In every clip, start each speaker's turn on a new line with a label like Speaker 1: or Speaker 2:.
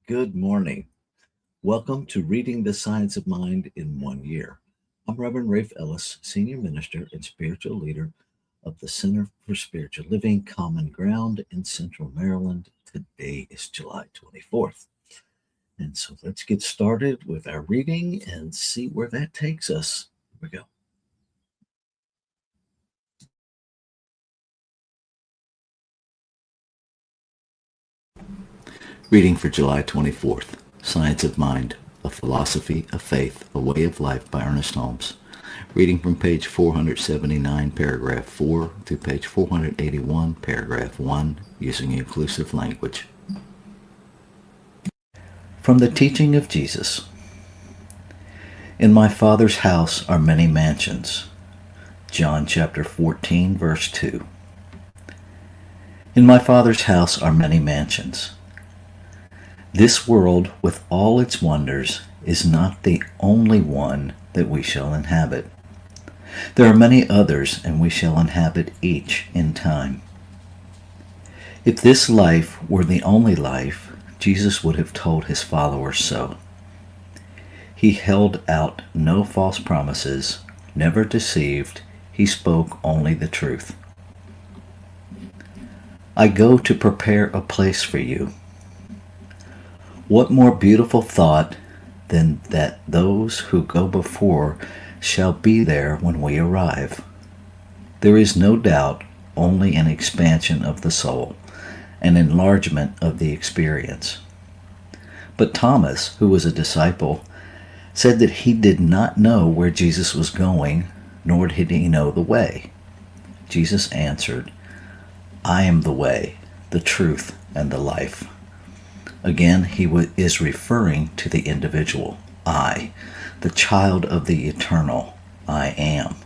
Speaker 1: Good morning. Welcome to Reading the Science of Mind in 1 Year. I'm Reverend Rafe Ellis, Senior Minister and Spiritual Leader of the Center for Spiritual Living Common Ground in Central Maryland. Today is July 24th. And so let's get started with our reading and see where that takes us. Here we go. Reading for July 24th, Science of Mind, A Philosophy of Faith, A Way of Life by Ernest Holmes. Reading from page 479, paragraph 4 through page 481, paragraph 1, using inclusive language. From the teaching of Jesus. In my Father's house are many mansions. John chapter 14, verse 2. In my Father's house are many mansions. This world, with all its wonders, is not the only one that we shall inhabit. There are many others, and we shall inhabit each in time. If this life were the only life, Jesus would have told his followers so. He held out no false promises, never deceived, he spoke only the truth. I go to prepare a place for you. What more beautiful thought than that those who go before shall be there when we arrive? There is no doubt only an expansion of the soul, an enlargement of the experience. But Thomas, who was a disciple, said that he did not know where Jesus was going, nor did he know the way. Jesus answered, I am the way, the truth, and the life. Again, he is referring to the individual, I, the child of the eternal, I am.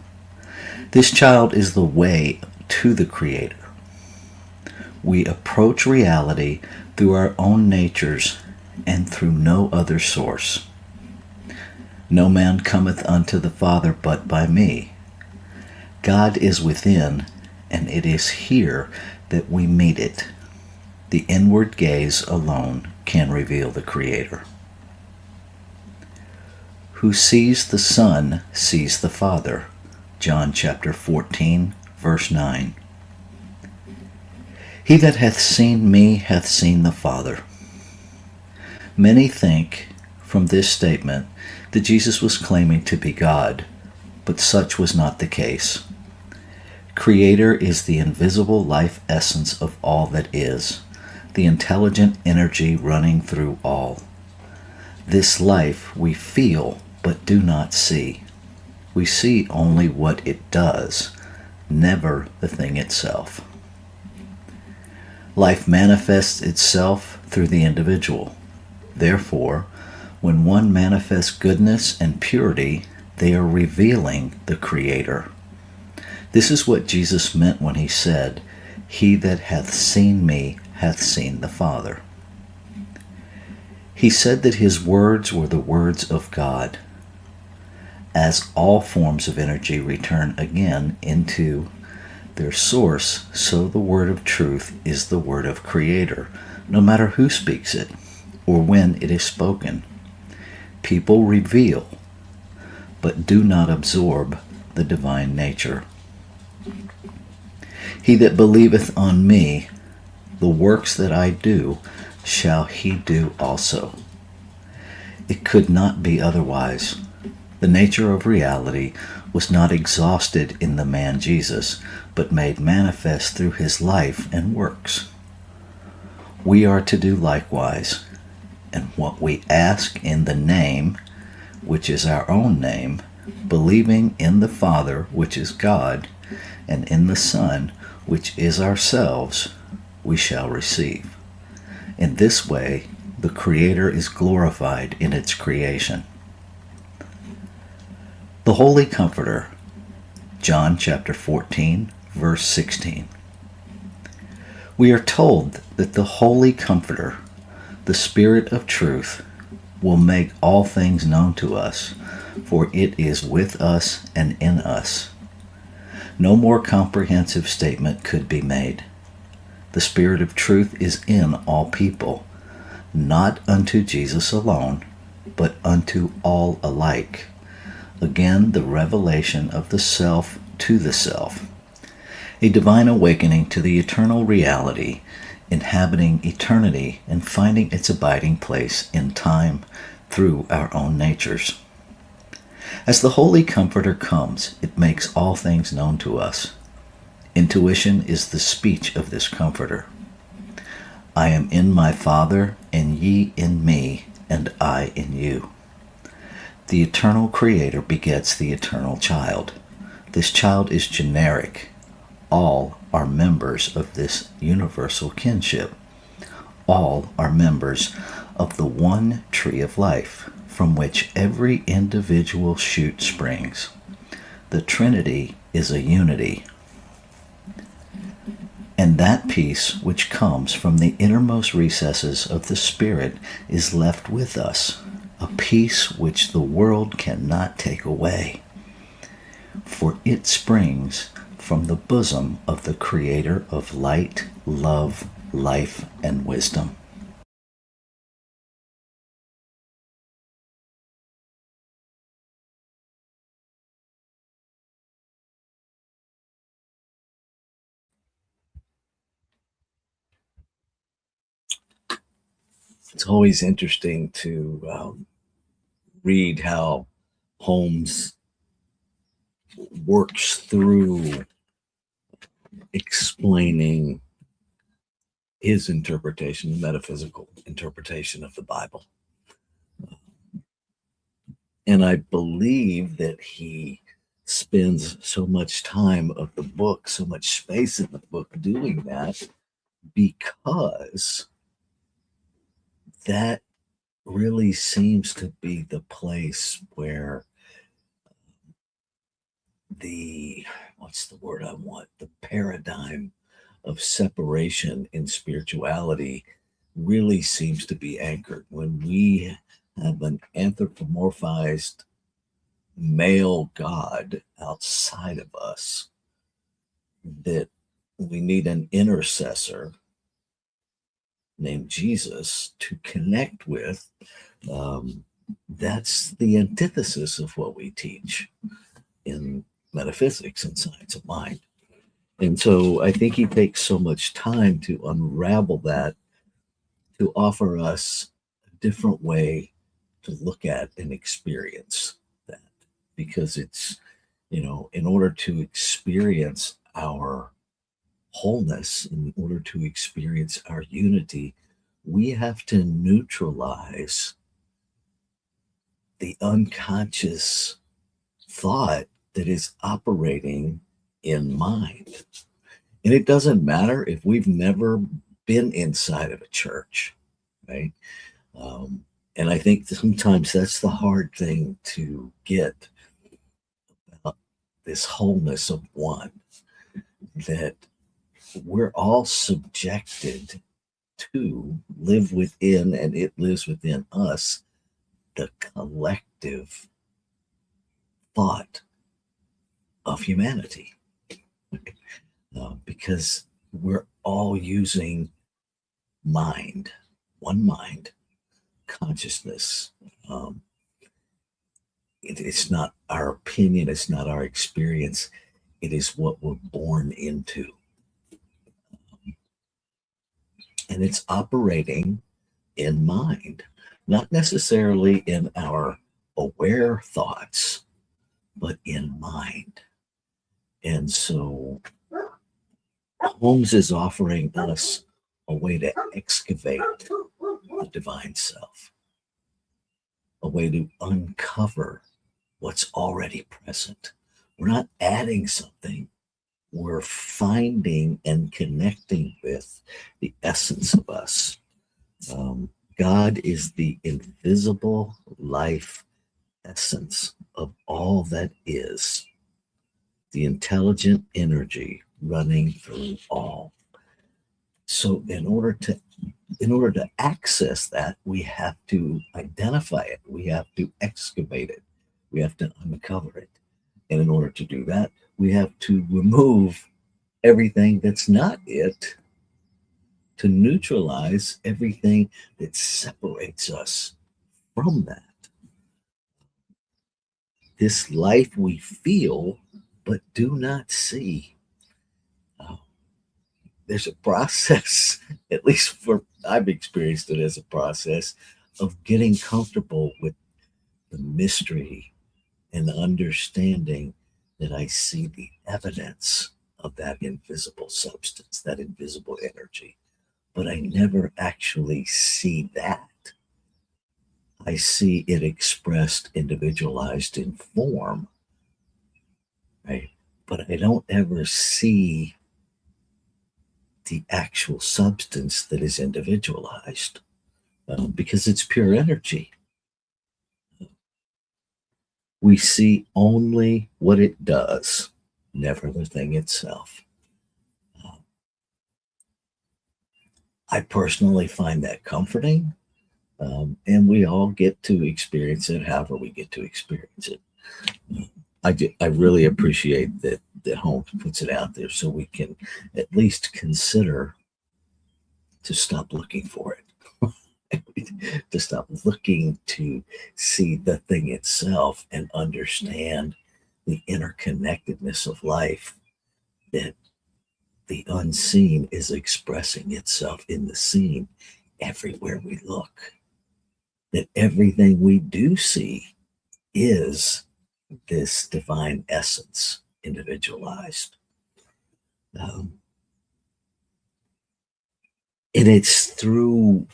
Speaker 1: This child is the way to the Creator. We approach reality through our own natures and through no other source. No man cometh unto the Father but by me. God is within, and it is here that we meet it. The inward gaze alone can reveal the Creator. Who sees the Son sees the Father. John chapter 14, verse 9. He that hath seen me hath seen the Father. Many think from this statement that Jesus was claiming to be God, but such was not the case. Creator is the invisible life essence of all that is, the intelligent energy running through all. This life we feel but do not see. We see only what it does, never the thing itself. Life manifests itself through the individual. Therefore, when one manifests goodness and purity, they are revealing the Creator. This is what Jesus meant when he said, He that hath seen me hath seen the Father. He said that his words were the words of God. As all forms of energy return again into their source, so the word of truth is the word of Creator, no matter who speaks it or when it is spoken. People reveal, but do not absorb the divine nature. He that believeth on me, the works that I do, shall he do also. It could not be otherwise. The nature of reality was not exhausted in the man Jesus, but made manifest through his life and works. We are to do likewise, and what we ask in the name, which is our own name, believing in the Father, which is God, and in the Son, which is ourselves, we shall receive. In this way, the Creator is glorified in its creation. The Holy Comforter, John chapter 14, verse 16. We are told that the Holy Comforter, the Spirit of truth, will make all things known to us, for it is with us and in us. No more comprehensive statement could be made. The Spirit of truth is in all people. not unto Jesus alone, but unto all alike. Again, the revelation of the self to the self, a divine awakening to the eternal reality, inhabiting eternity and finding its abiding place in time through our own natures. As the Holy Comforter comes, it makes all things known to us. Intuition is the speech of this Comforter. I am in my Father, and ye in me, and I in you. The eternal Creator begets the eternal child. This child is generic. All are members of this universal kinship. All are members of the one tree of life, from which every individual shoot springs. The Trinity is a unity. And that peace which comes from the innermost recesses of the Spirit is left with us, a peace which the world cannot take away. For it springs from the bosom of the Creator of light, love, life, and wisdom. It's always interesting to read how Holmes works through explaining his interpretation, the metaphysical interpretation of the Bible. And I believe that he spends so much time of the book, so much space in the book doing that, because that really seems to be the place where the, what's the word I want? The paradigm of separation in spirituality really seems to be anchored. When we have an anthropomorphized male God outside of us, that we need an intercessor named Jesus to connect with. Um, that's the antithesis of what we teach in metaphysics and science of mind. And so I think he takes so much time to unravel that, to offer us a different way to look at and experience that. Because it's, in order to experience our wholeness, in order to experience our unity, we have to neutralize the unconscious thought that is operating in mind. And it doesn't matter if we've never been inside of a church, right? And I think sometimes that's the hard thing to get about this wholeness of one, that we're all subjected to live within, and it lives within us, the collective thought of humanity. Because we're all using mind, one mind, consciousness. Um, it's not our opinion, it's not our experience, it is what we're born into. And it's operating in mind, not necessarily in our aware thoughts, but in mind. And so Holmes is offering us a way to excavate the divine self, a way to uncover what's already present. We're not adding something, we're finding and connecting with the essence of us. God is the invisible life essence of all that is, the intelligent energy running through all. So in order to access that, we have to identify it, we have to excavate it, we have to uncover it. And in order to do that, we have to remove everything that's not it to neutralize everything that separates us from that. This life we feel but do not see. Uh, there's a process, at least for I've experienced it as a process of getting comfortable with the mystery and the understanding that I see the evidence of that invisible substance, that invisible energy. But I never actually see that. I see it expressed, individualized in form, right? But I don't ever see the actual substance that is individualized because it's pure energy. We see only what it does, never the thing itself. I personally find that comforting, and we all get to experience it however we get to experience it. I really appreciate that Holmes puts it out there so we can at least consider to stop looking for it, to stop looking to see the thing itself and understand the interconnectedness of life, that the unseen is expressing itself in the seen everywhere we look, that everything we do see is this divine essence individualized. Um, and it's through,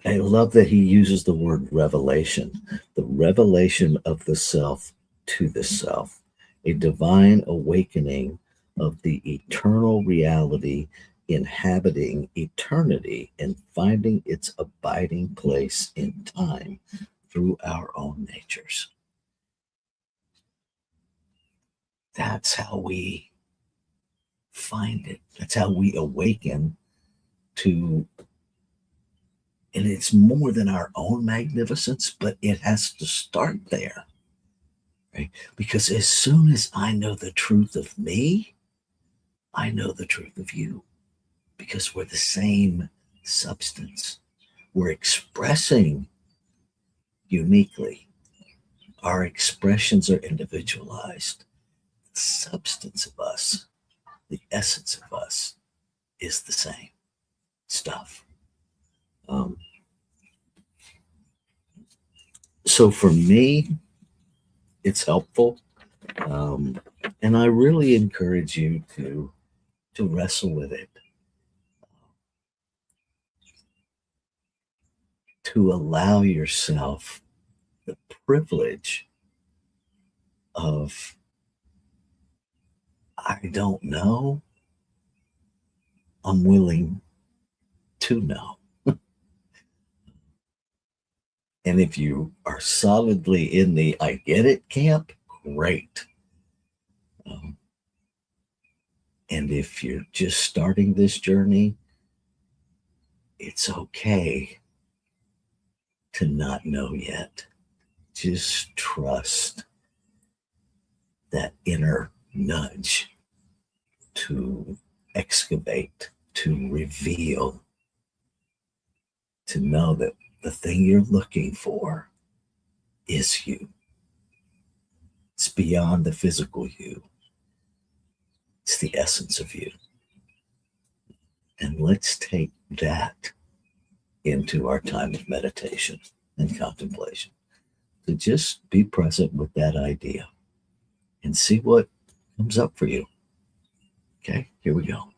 Speaker 1: I love that he uses the word revelation, the revelation of the self to the self, a divine awakening of the eternal reality inhabiting eternity and finding its abiding place in time through our own natures. That's how we find it. That's how we awaken to, and it's more than our own magnificence, but it has to start there, right? Because as soon as I know the truth of me, I know the truth of you, because we're the same substance. We're expressing uniquely. Our expressions are individualized. The substance of us, the essence of us, is the same stuff. Um, so for me, it's helpful, um, and I really encourage you to wrestle with it, to allow yourself the privilege of, I don't know, I'm willing to know. And if you are solidly in the I get it camp, great. Um, and if you're just starting this journey, it's okay to not know yet. Just trust that inner nudge to excavate, to reveal, to know that the thing you're looking for is you. It's beyond the physical you, it's the essence of you. And let's take that into our time of meditation and contemplation, to just be present with that idea and see what comes up for you. Okay, here we go.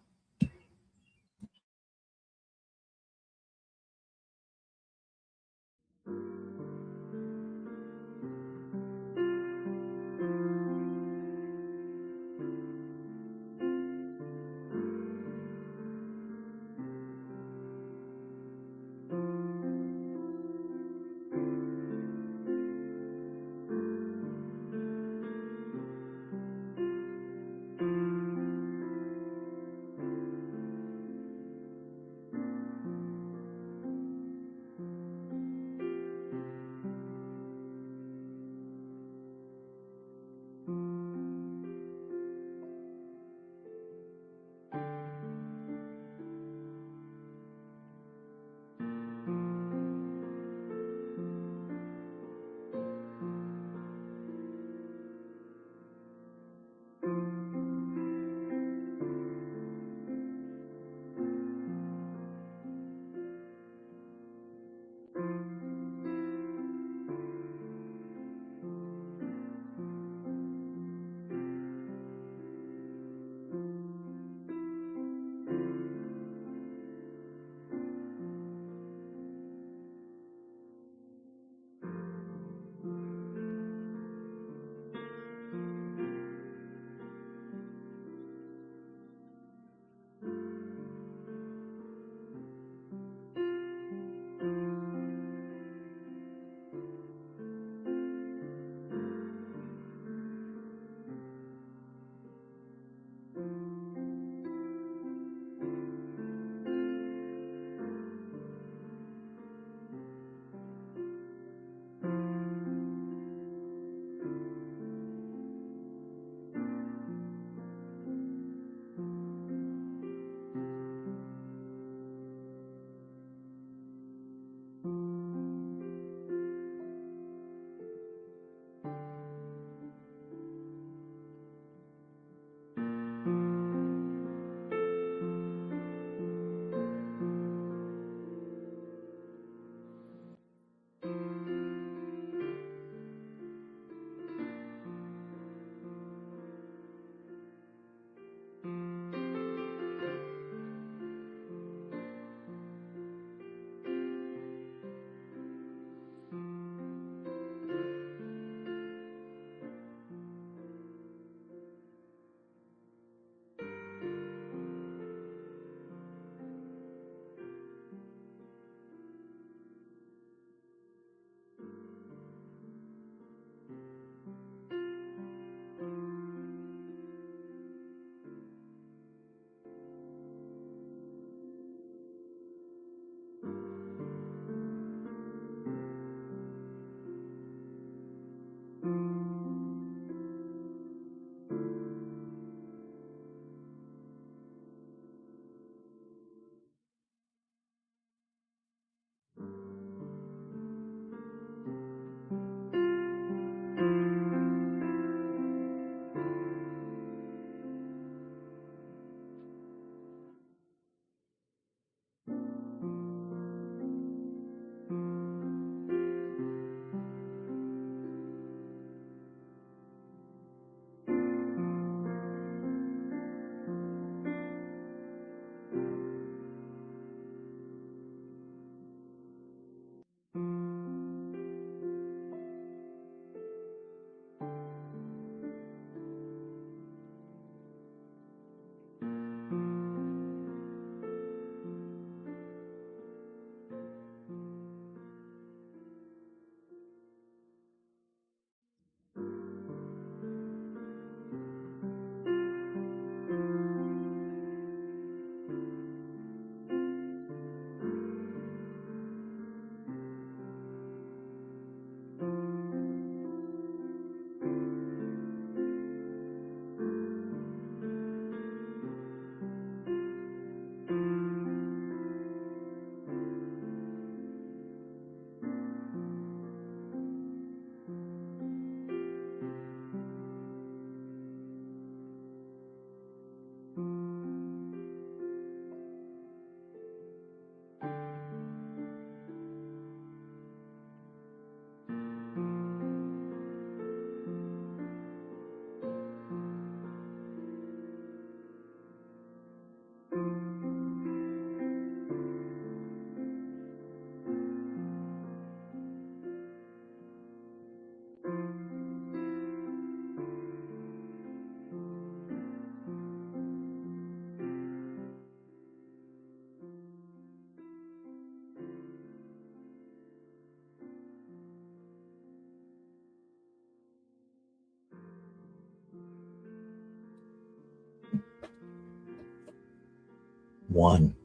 Speaker 1: One.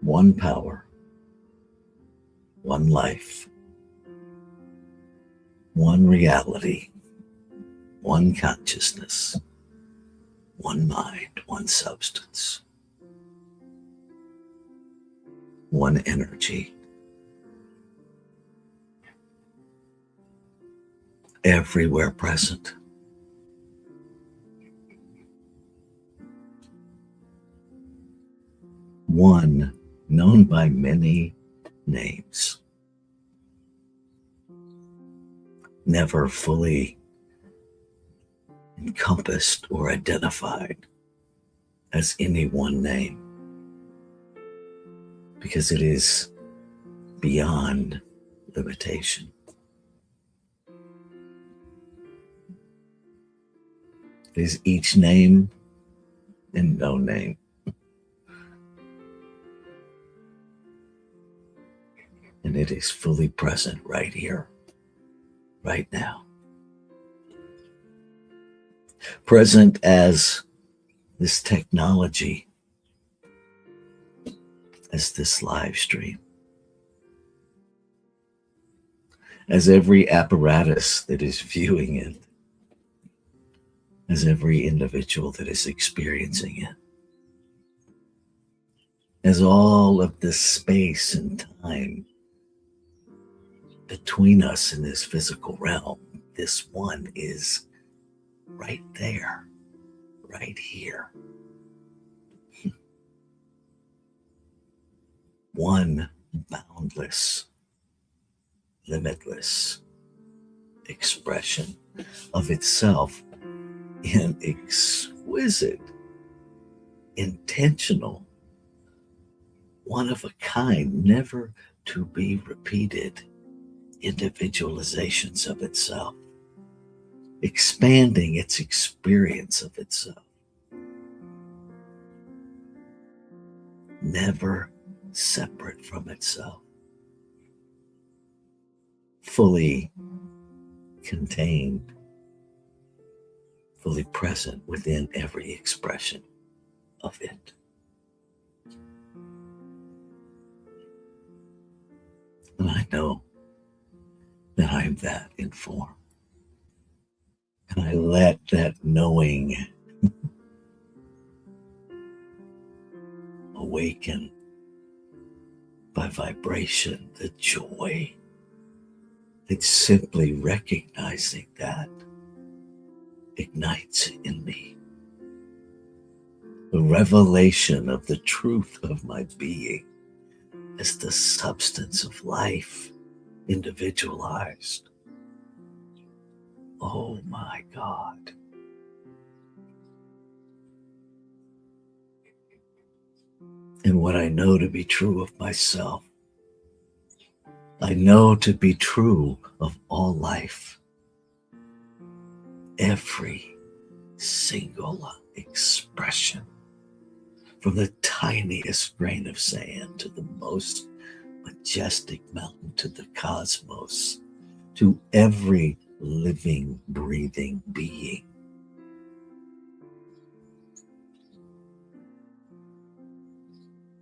Speaker 1: One power. One life. One reality. One consciousness. One mind. One substance. One energy. Everywhere present. One known by many names. Never fully encompassed or identified as any one name, because it is beyond limitation. It is each name and no name. And it is fully present right here, right now. Present as this technology, as this live stream, as every apparatus that is viewing it, as every individual that is experiencing it, as all of this space and time between us in this physical realm. This one is right there, right here. One boundless, limitless expression of itself in exquisite, intentional, one of a kind, never to be repeated individualizations of itself, expanding its experience of itself, never separate from itself, fully contained, fully present within every expression of it. And I know that I am that in form. And I let that knowing awaken by vibration, the joy. It's simply recognizing that ignites in me the revelation of the truth of my being as the substance of life, individualized. Oh my God. And what I know to be true of myself, I know to be true of all life. Every single expression, from the tiniest grain of sand to the most majestic mountain, to the cosmos, to every living, breathing being.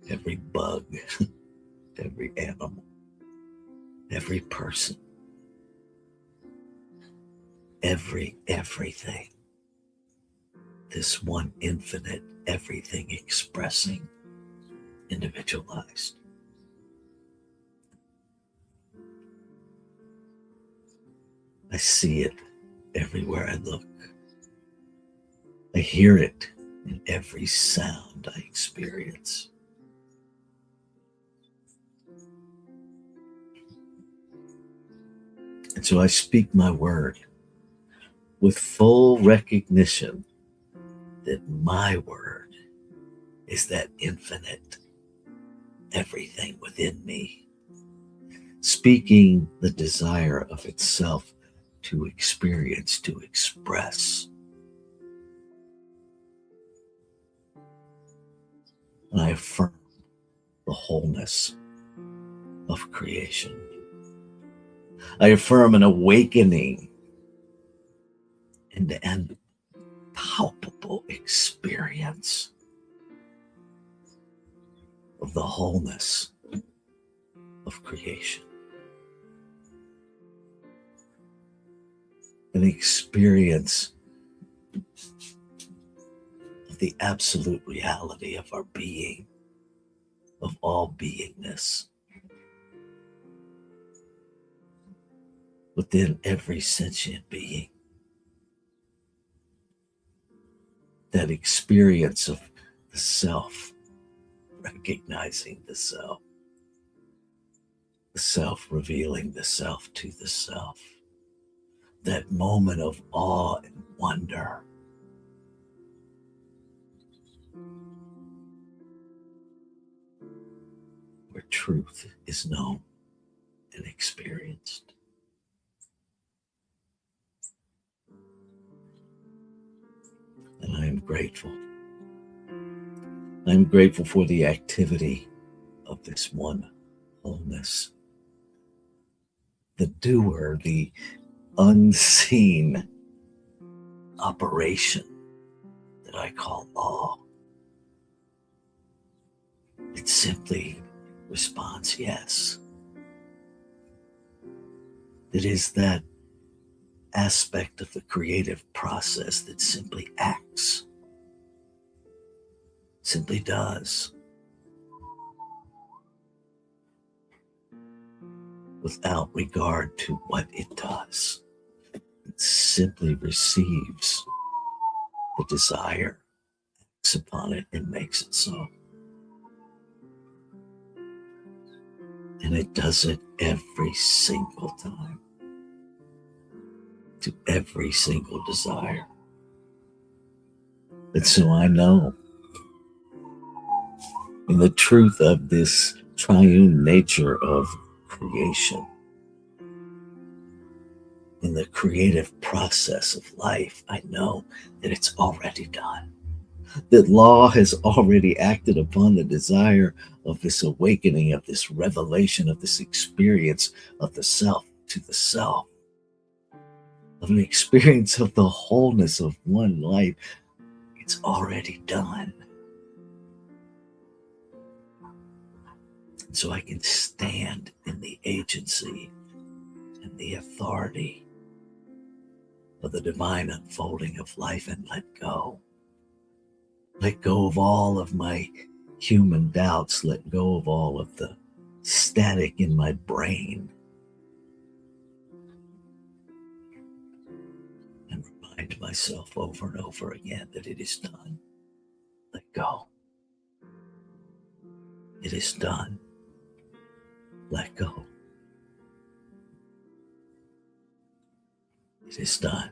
Speaker 1: Every bug, every animal, every person, everything. This one infinite everything expressing, individualized. I see it everywhere I look. I hear it in every sound I experience. And so I speak my word with full recognition that my word is that infinite everything within me, speaking the desire of itself to experience, to express. And I affirm the wholeness of creation. I affirm an awakening into an palpable experience of the wholeness of creation. An experience of the absolute reality of our being, of all beingness, within every sentient being. That experience of the self, recognizing the self revealing the self to the self. That moment of awe and wonder. Where truth is known and experienced. And I am grateful. I'm grateful for the activity of this one wholeness. The doer, the unseen operation that I call awe. It simply responds yes. It is that aspect of the creative process that simply acts, simply does, without regard to what it does. It simply receives the desire, acts upon it, and makes it so. And it does it every single time, to every single desire. And so I know in the truth of this triune nature of creation, in the creative process of life, I know that it's already done. That law has already acted upon the desire of this awakening, of this revelation, of this experience of the self to the self, of an experience of the wholeness of one life. It's already done. So I can stand in the agency and the authority of the divine unfolding of life and let go. Let go of all of my human doubts. Let go of all of the static in my brain. And remind myself over and over again that it is done. Let go. It is done. Let go. It is done.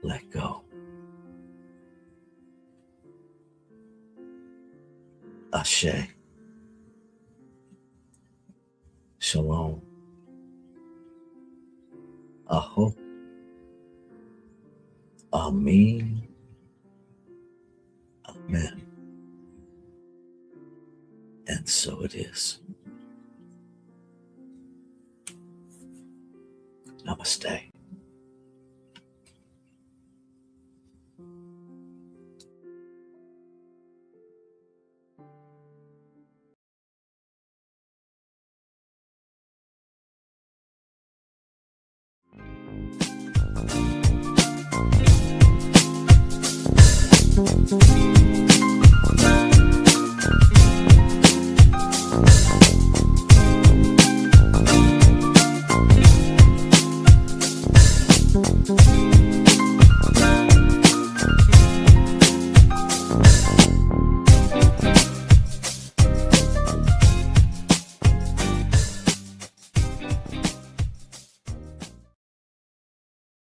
Speaker 1: Let go. Ashe. Shalom. Aho. Amen. Amen. And so it is. Namaste.